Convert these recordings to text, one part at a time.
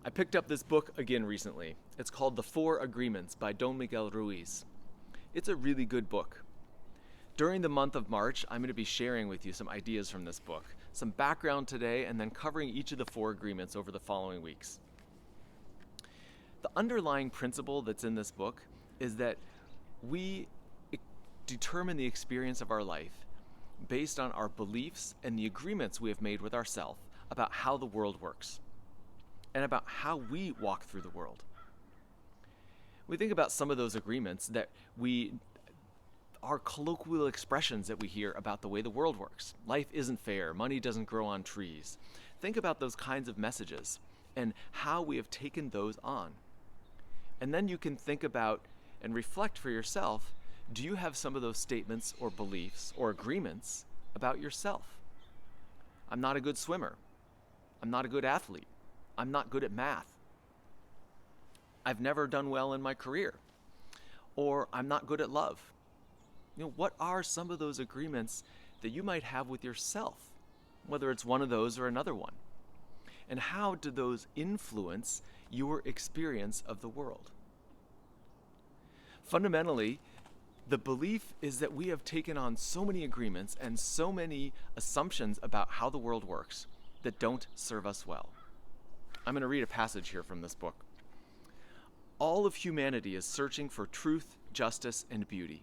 I picked up this book again recently. It's called The Four Agreements by Don Miguel Ruiz. It's a really good book. During the month of March, I'm going to be sharing with you some ideas from this book, some background today, and then covering each of the four agreements over the following weeks. The underlying principle that's in this book is that we determine the experience of our life based on our beliefs and the agreements we have made with ourselves about how the world works and about how we walk through the world. We think about some of those agreements that are colloquial expressions that we hear about the way the world works. Life isn't fair, money doesn't grow on trees. Think about those kinds of messages and how we have taken those on. And then you can think about and reflect for yourself, do you have some of those statements or beliefs or agreements about yourself? I'm not a good swimmer. I'm not a good athlete. I'm not good at math. I've never done well in my career. Or I'm not good at love. What are some of those agreements that you might have with yourself, whether it's one of those or another one? And how do those influence your experience of the world? Fundamentally, the belief is that we have taken on so many agreements and so many assumptions about how the world works that don't serve us well. I'm going to read a passage here from this book. All of humanity is searching for truth, justice, and beauty.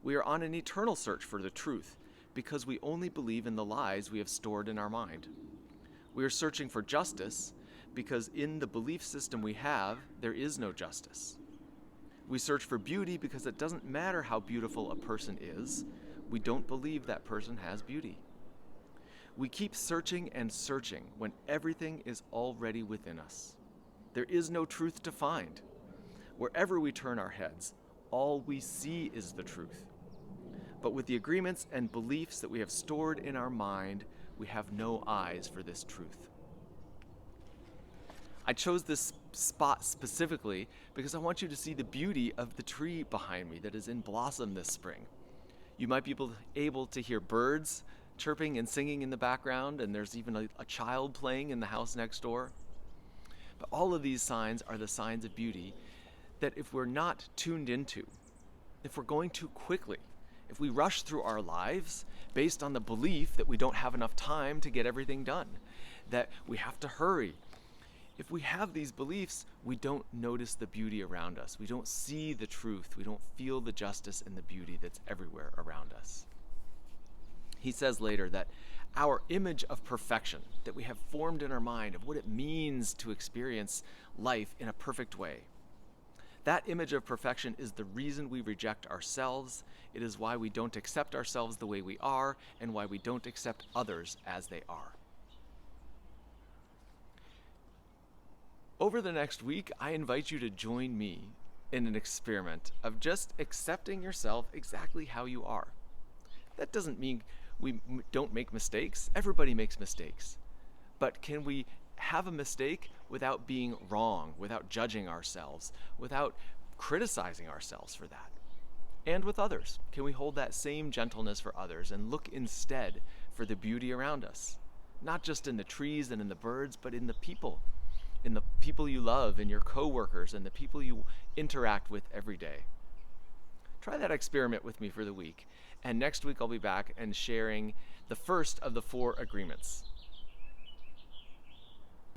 We are on an eternal search for the truth because we only believe in the lies we have stored in our mind. We are searching for justice because in the belief system we have, there is no justice. We search for beauty because it doesn't matter how beautiful a person is, we don't believe that person has beauty. We keep searching and searching when everything is already within us. There is no truth to find. Wherever we turn our heads, all we see is the truth. But with the agreements and beliefs that we have stored in our mind, we have no eyes for this truth. I chose this spot specifically because I want you to see the beauty of the tree behind me that is in blossom this spring. You might be able to hear birds chirping and singing in the background, and there's even a child playing in the house next door. But all of these signs are the signs of beauty that if we're not tuned into, if we're going too quickly, if we rush through our lives based on the belief that we don't have enough time to get everything done, that we have to hurry, if we have these beliefs, we don't notice the beauty around us. We don't see the truth. We don't feel the justice and the beauty that's everywhere around us. He says later that our image of perfection that we have formed in our mind of what it means to experience life in a perfect way, that image of perfection is the reason we reject ourselves. It is why we don't accept ourselves the way we are and why we don't accept others as they are. Over the next week, I invite you to join me in an experiment of just accepting yourself exactly how you are. That doesn't mean we don't make mistakes. Everybody makes mistakes. But can we have a mistake without being wrong, without judging ourselves, without criticizing ourselves for that? And with others, can we hold that same gentleness for others and look instead for the beauty around us? Not just in the trees and in the birds, but in the people you love, in your coworkers, and the people you interact with every day. Try that experiment with me for the week. And next week I'll be back and sharing the first of the four agreements.